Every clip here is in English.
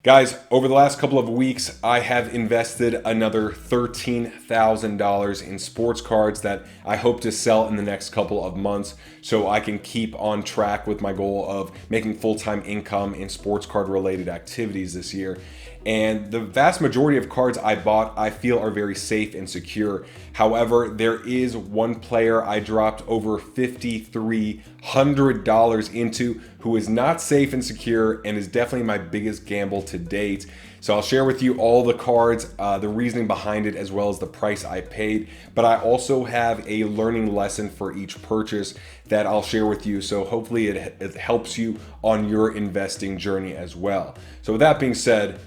Guys, over the last couple of weeks, I have invested another $13,000 in sports cards that I hope to sell in the next couple of months so I can keep on track with my goal of making full-time income in sports card related activities this year. And the vast majority of cards I bought, I feel are very safe and secure. However, there is one player I dropped over $5,300 into who is not safe and secure and is definitely my biggest gamble to date. So I'll share with you all the cards, the reasoning behind it, as well as the price I paid. But I also have a learning lesson for each purchase that I'll share with you. So hopefully it helps you on your investing journey as well. So with that being said,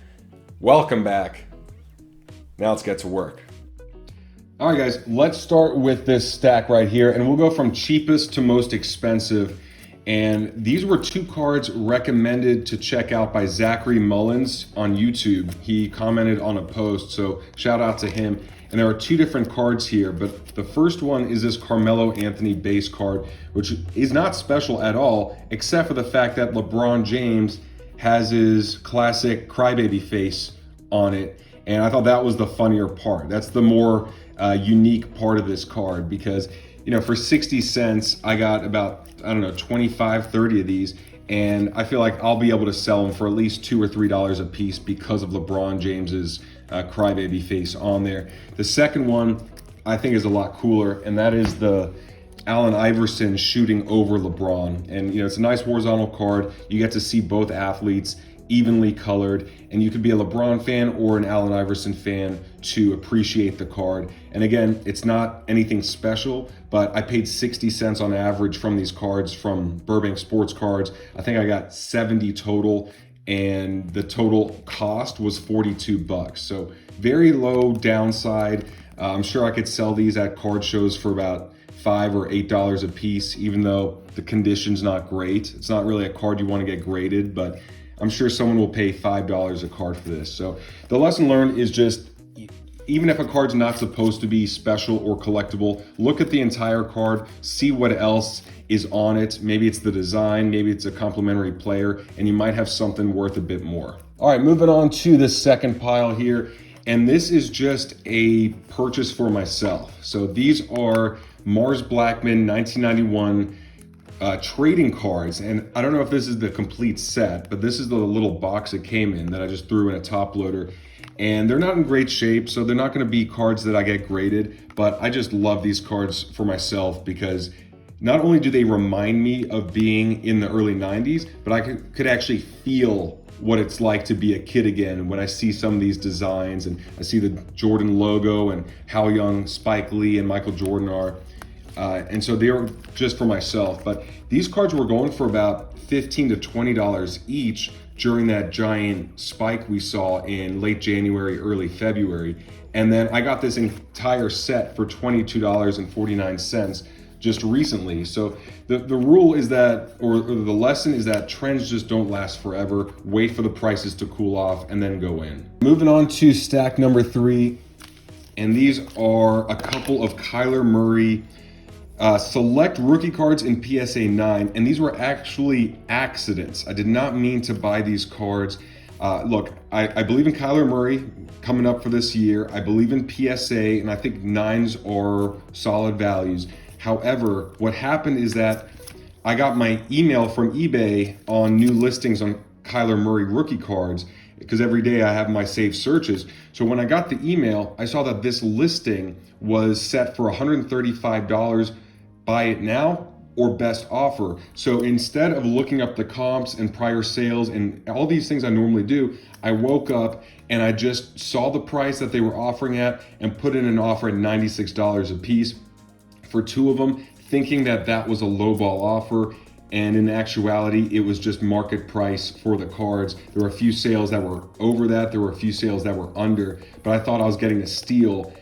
welcome back. Now let's get to work. All right, guys, let's start with this stack right here, and we'll go from cheapest to most expensive. And these were two cards recommended to check out by Zachary Mullins on YouTube. He commented on a post, so shout out to him. And there are two different cards here, but the first one is this Carmelo Anthony base card, which is not special at all, except for the fact that LeBron James has his classic crybaby face on it. And I thought that was the funnier part. That's the more unique part of this card because, you know, for 60 cents, I got about, 25, 30 of these. And I feel like I'll be able to sell them for at least $2 or $3 a piece because of LeBron James's crybaby face on there. The second one I think is a lot cooler, and that is the Allen Iverson shooting over LeBron. And, it's a nice horizontal card. You get to see both athletes evenly colored, and you could be a LeBron fan or an Allen Iverson fan to appreciate the card. And again, it's not anything special, but I paid 60 cents on average from these cards from Burbank Sports Cards. I think I got 70 total, and the total cost was 42 bucks. So very low downside. I'm sure I could sell these at card shows for about $5 or $8 a piece, even though the condition's not great. It's not really a card you want to get graded, but I'm sure someone will pay $5 a card for this. So the lesson learned is just, even if a card's not supposed to be special or collectible, look at the entire card, see what else is on it. Maybe it's the design, maybe it's a complimentary player, and you might have something worth a bit more. All right, moving on to the second pile here. And this is just a purchase for myself. So these are Mars Blackmon 1991 trading cards, and I don't know if this is the complete set, but this is the little box it came in that I just threw in a top loader, and they're not in great shape, so they're not going to be cards that I get graded, but I just love these cards for myself because not only do they remind me of being in the early 90s, but I could actually feel what it's like to be a kid again when I see some of these designs and I see the Jordan logo and how young Spike Lee and Michael Jordan are. And so they were just for myself, but these cards were going for about $15 to $20 each during that giant spike we saw in late January, early February. And then I got this entire set for $22.49 just recently. So the rule is that, or the lesson is that trends just don't last forever. Wait for the prices to cool off and then go in. Moving on to stack number 3. And these are a couple of Kyler Murray select rookie cards in PSA 9, and these were actually accidents. I did not mean to buy these cards. Look, I believe in Kyler Murray coming up for this year. I believe in PSA, and I think 9s are solid values. However, what happened is that I got my email from eBay on new listings on Kyler Murray rookie cards, because every day I have my saved searches. So when I got the email, I saw that this listing was set for $135. Buy it now or best offer. So instead of looking up the comps and prior sales and all these things I normally do, I woke up and I just saw the price that they were offering at and put in an offer at $96 a piece for two of them, thinking that that was a lowball offer. And in actuality, it was just market price for the cards. There were a few sales that were over that. There were a few sales that were under, but I thought I was getting a steal.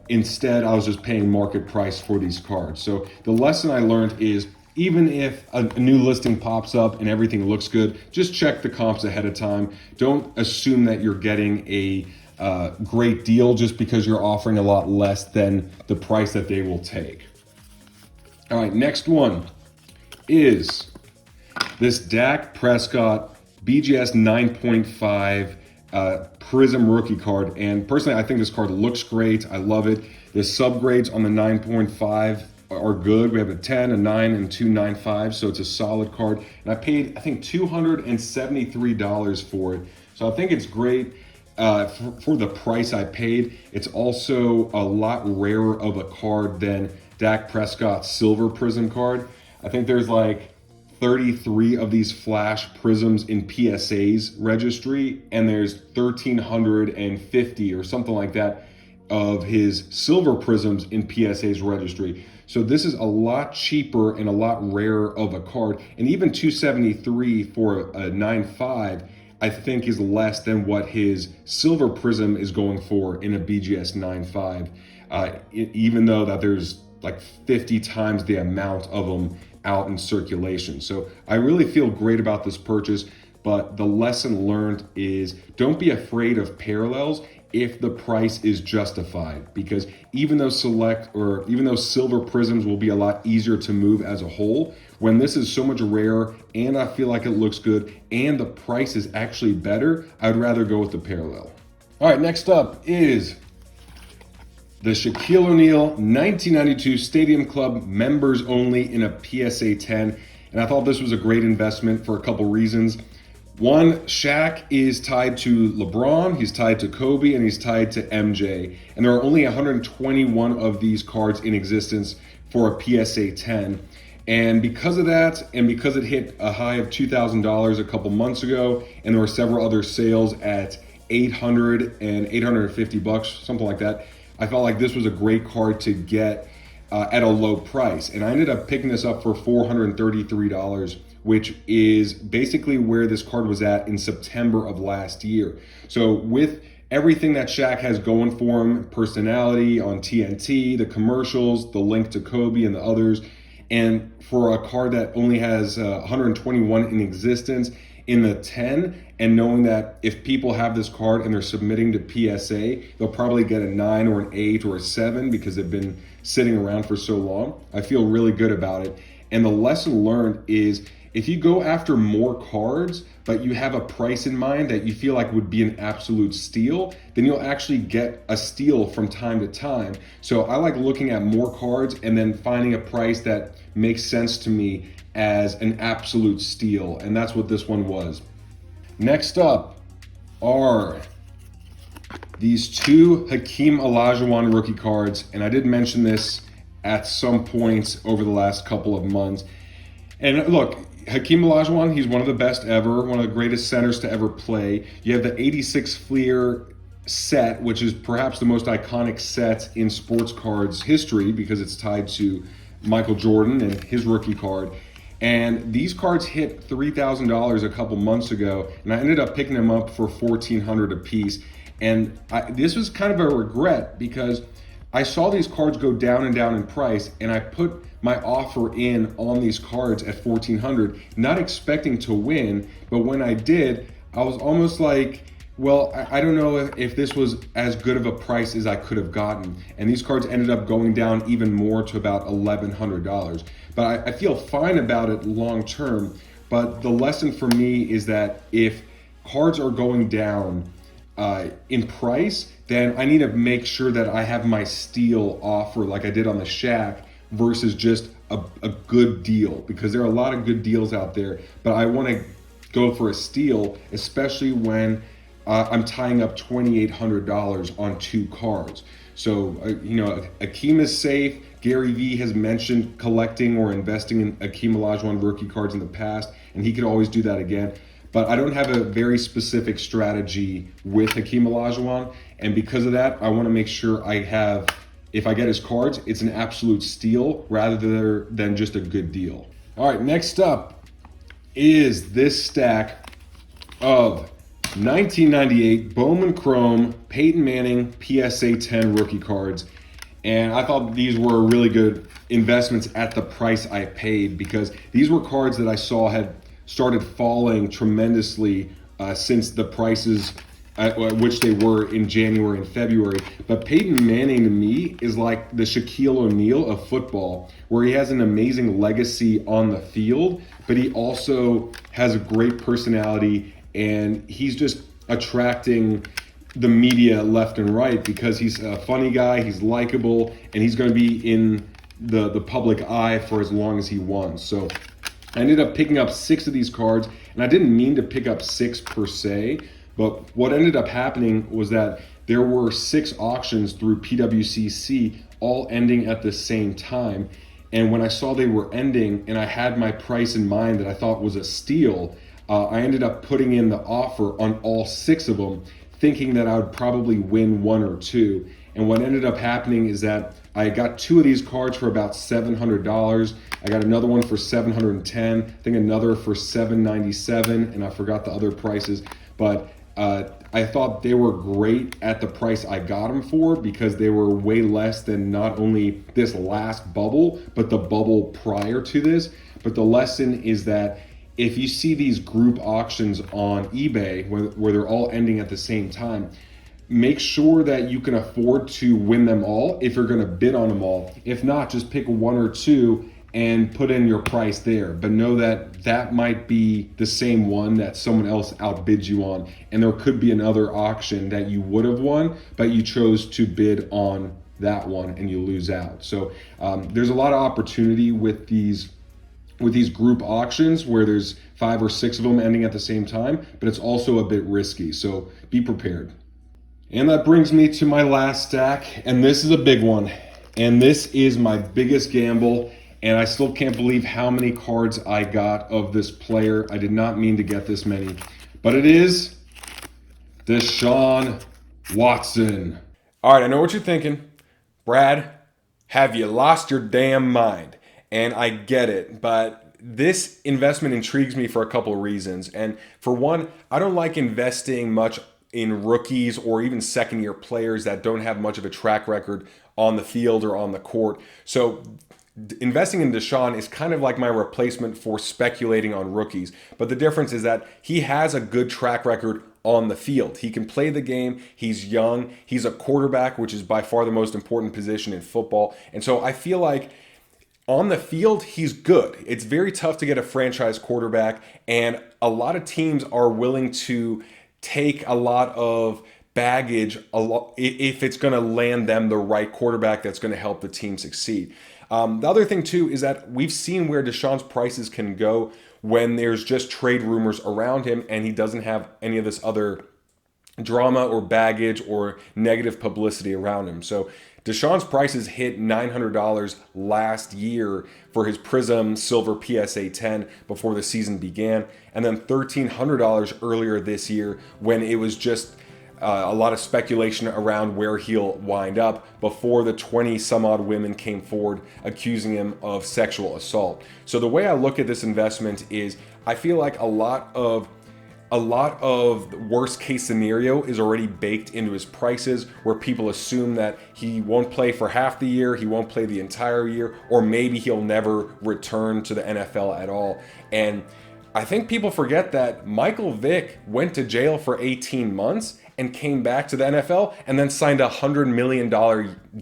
Instead, I was just paying market price for these cards. So the lesson I learned is, even if a new listing pops up and everything looks good, just check the comps ahead of time. Don't assume that you're getting a great deal just because you're offering a lot less than the price that they will take. All right, next one is this Dak Prescott BGS 9.5 Prism rookie card. And personally, I think this card looks great. I love it. The subgrades on the 9.5 are good. We have a 10, a 9, and 2.95, so it's a solid card. And I paid, I think, $273 for it. So I think it's great for the price I paid. It's also a lot rarer of a card than Dak Prescott's Silver Prism card. I think there's like 33 of these Flash Prisms in PSA's registry, and there's 1,350 or something like that of his Silver Prisms in PSA's registry. So this is a lot cheaper and a lot rarer of a card. And even 273 for a 9.5, I think is less than what his Silver Prism is going for in a BGS 9.5, even though that there's like 50 times the amount of them out in circulation. So I really feel great about this purchase, but the lesson learned is don't be afraid of parallels if the price is justified, because even though Silver Prisms will be a lot easier to move as a whole, when this is so much rarer and I feel like it looks good and the price is actually better, I'd rather go with the parallel. All right, next up is the Shaquille O'Neal 1992 Stadium Club members only in a PSA 10. And I thought this was a great investment for a couple reasons. One, Shaq is tied to LeBron, he's tied to Kobe, and he's tied to MJ. And there are only 121 of these cards in existence for a PSA 10. And because of that, and because it hit a high of $2,000 a couple months ago, and there were several other sales at $800 and $850, something like that, I felt like this was a great card to get at a low price. And I ended up picking this up for $433, which is basically where this card was at in September of last year. So with everything that Shaq has going for him, personality on TNT, the commercials, the link to Kobe and the others, and for a card that only has 121 in existence in the 10, and knowing that if people have this card and they're submitting to PSA, they'll probably get a 9 or an 8 or a 7 because they've been sitting around for so long. I feel really good about it. And the lesson learned is if you go after more cards, but you have a price in mind that you feel like would be an absolute steal, then you'll actually get a steal from time to time. So I like looking at more cards and then finding a price that makes sense to me as an absolute steal. And that's what this one was. Next up are these two Hakeem Olajuwon rookie cards. And I did mention this at some points over the last couple of months. And look, Hakeem Olajuwon, he's one of the best ever, one of the greatest centers to ever play. You have the 86 Fleer set, which is perhaps the most iconic set in sports cards history because it's tied to Michael Jordan and his rookie card. And these cards hit $3,000 a couple months ago, and I ended up picking them up for $1,400 a piece. And this was kind of a regret because I saw these cards go down and down in price, and I put my offer in on these cards at $1,400, not expecting to win. But when I did, I was almost like, well, I don't know if this was as good of a price as I could have gotten. And these cards ended up going down even more to about $1,100. But I feel fine about it long term. But the lesson for me is that if cards are going down in price, then I need to make sure that I have my steal offer like I did on the Shaq versus just a good deal, because there are a lot of good deals out there, but I want to go for a steal, especially when I'm tying up $2,800 on two cards. So, Hakeem is safe. Gary Vee has mentioned collecting or investing in Hakeem Olajuwon rookie cards in the past, and he could always do that again. But I don't have a very specific strategy with Hakeem Olajuwon, and because of that, I want to make sure I have, if I get his cards, it's an absolute steal rather than just a good deal. All right, next up is this stack of 1998 Bowman Chrome Peyton Manning PSA 10 rookie cards. And I thought these were really good investments at the price I paid, because these were cards that I saw had started falling tremendously since the prices at which they were in January and February. But Peyton Manning to me is like the Shaquille O'Neal of football, where he has an amazing legacy on the field, but he also has a great personality and he's just attracting the media left and right because he's a funny guy, he's likable, and he's going to be in the public eye for as long as he wants. So I ended up picking up 6 of these cards, and I didn't mean to pick up 6 per se, but what ended up happening was that there were 6 auctions through PWCC all ending at the same time. And when I saw they were ending and I had my price in mind that I thought was a steal, I ended up putting in the offer on all 6 of them, thinking that I would probably win 1 or 2. And what ended up happening is that I got 2 of these cards for about $700. I got another one for $710, I think another for $797, and I forgot the other prices. But I thought they were great at the price I got them for because they were way less than not only this last bubble, but the bubble prior to this. But the lesson is that if you see these group auctions on eBay where they're all ending at the same time, make sure that you can afford to win them all if you're going to bid on them all. If not, just pick 1 or 2 and put in your price there. But know that that might be the same one that someone else outbids you on. And there could be another auction that you would have won, but you chose to bid on that one and you lose out. So there's a lot of opportunity with these group auctions where there's 5 or 6 of them ending at the same time, but it's also a bit risky. So be prepared. And that brings me to my last stack, and this is a big one. And this is my biggest gamble, and I still can't believe how many cards I got of this player. I did not mean to get this many, but it is Deshaun Watson. All right, I know what you're thinking. Brad, have you lost your damn mind? And I get it, but this investment intrigues me for a couple of reasons. And for one, I don't like investing much in rookies or even second-year players that don't have much of a track record on the field or on the court. So investing in Deshaun is kind of like my replacement for speculating on rookies. But the difference is that he has a good track record on the field. He can play the game. He's young. He's a quarterback, which is by far the most important position in football. And so I feel like on the field, he's good. It's very tough to get a franchise quarterback, and a lot of teams are willing to take a lot of baggage if it's going to land them the right quarterback that's going to help the team succeed. The other thing too is that we've seen where Deshaun's prices can go when there's just trade rumors around him and he doesn't have any of this other drama or baggage or negative publicity around him. So Deshaun's prices hit $900 last year for his Prism Silver PSA 10 before the season began, and then $1,300 earlier this year when it was just a lot of speculation around where he'll wind up before the 20 some odd women came forward accusing him of sexual assault. So the way I look at this investment is I feel like a lot of worst case scenario is already baked into his prices, where people assume that he won't play for half the year, he won't play the entire year, or maybe he'll never return to the NFL at all. And I think people forget that Michael Vick went to jail for 18 months and came back to the NFL and then signed a $100 million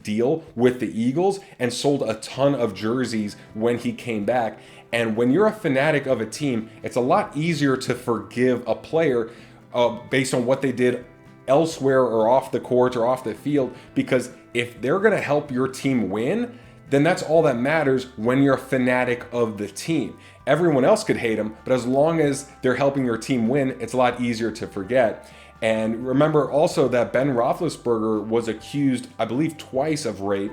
deal with the Eagles and sold a ton of jerseys when he came back. And when you're a fanatic of a team, it's a lot easier to forgive a player based on what they did elsewhere or off the court or off the field, because if they're going to help your team win, then that's all that matters when you're a fanatic of the team. Everyone else could hate them, but as long as they're helping your team win, it's a lot easier to forget. And remember also that Ben Roethlisberger was accused, I believe, twice of rape.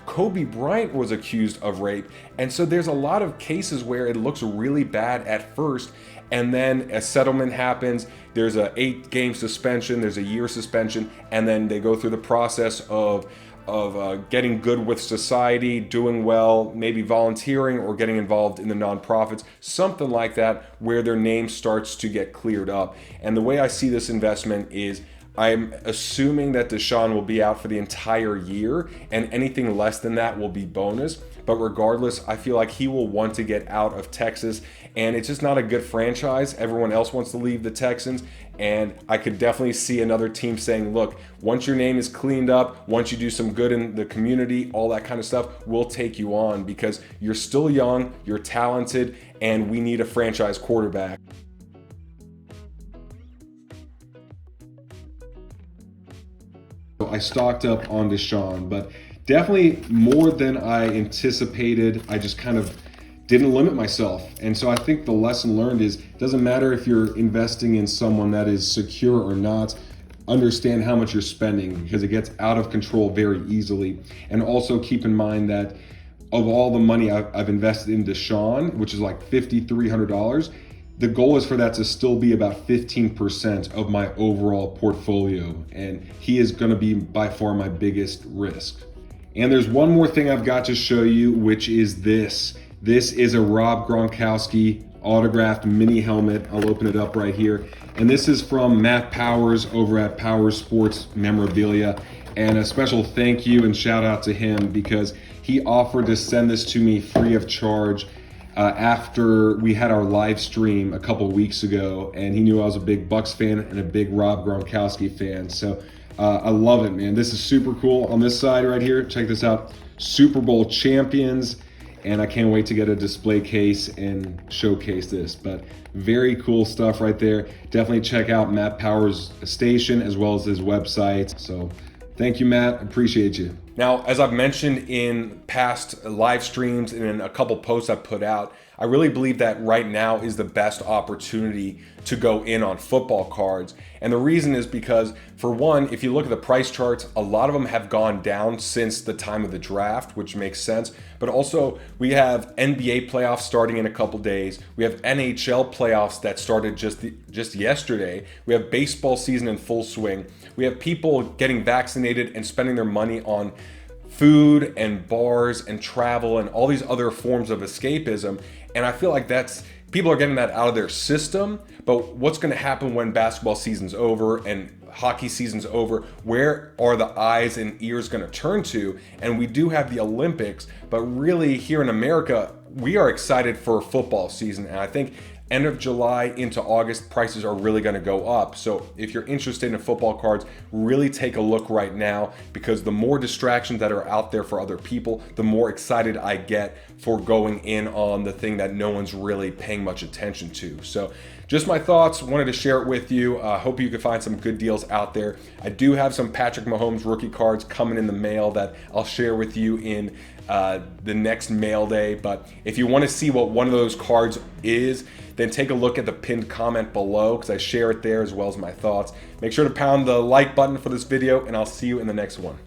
Kobe Bryant was accused of rape. And so there's a lot of cases where it looks really bad at first, and then a settlement happens, there's a 8-game suspension, there's a year suspension, and then they go through the process of getting good with society, doing well, maybe volunteering or getting involved in the nonprofits, something like that, where their name starts to get cleared up. And the way I see this investment is I'm assuming that Deshaun will be out for the entire year, and anything less than that will be bonus. But regardless, I feel like he will want to get out of Texas, and it's just not a good franchise. Everyone else wants to leave the Texans, and I could definitely see another team saying, look, once your name is cleaned up, once you do some good in the community, all that kind of stuff, we'll take you on because you're still young, you're talented, and we need a franchise quarterback. I stocked up on Deshaun, but definitely more than I anticipated. I just kind of didn't limit myself. And so I think the lesson learned is it doesn't matter if you're investing in someone that is secure or not, understand how much you're spending because it gets out of control very easily. And also keep in mind that of all the money I've invested in Deshaun, which is like $5,300, the goal is for that to still be about 15% of my overall portfolio. And he is going to be by far my biggest risk. And there's one more thing I've got to show you, which is this. This is a Rob Gronkowski autographed mini helmet. I'll open it up right here. And this is from Matt Powers over at Powers Sports Memorabilia. And a special thank you and shout out to him because he offered to send this to me free of charge after we had our live stream a couple weeks ago. And he knew I was a big Bucks fan and a big Rob Gronkowski fan. So I love it, man. This is super cool. On this side right here, check this out. Super Bowl champions. And I can't wait to get a display case and showcase this. But very cool stuff right there. Definitely check out Matt Powers' station as well as his website. So thank you, Matt. Appreciate you. Now, as I've mentioned in past live streams and in a couple posts I've put out, I really believe that right now is the best opportunity to go in on football cards. And the reason is because, for one, if you look at the price charts, a lot of them have gone down since the time of the draft, which makes sense. But also, we have NBA playoffs starting in a couple days. We have NHL playoffs that started just yesterday. We have baseball season in full swing. We have people getting vaccinated and spending their money on food and bars and travel and all these other forms of escapism. And I feel like people are getting that out of their system. But what's going to happen when basketball season's over and hockey season's over? Where are the eyes and ears going to turn to? And we do have the Olympics, but really here in America, we are excited for football season. And I think end of July into August, prices are really going to go up. So if you're interested in football cards, really take a look right now, because the more distractions that are out there for other people, the more excited I get for going in on the thing that no one's really paying much attention to. So just my thoughts, wanted to share it with you. Hope you can find some good deals out there. I do have some Patrick Mahomes rookie cards coming in the mail that I'll share with you in the next mail day. But if you want to see what one of those cards is, then take a look at the pinned comment below, because I share it there as well as my thoughts. Make sure to pound the like button for this video, and I'll see you in the next one.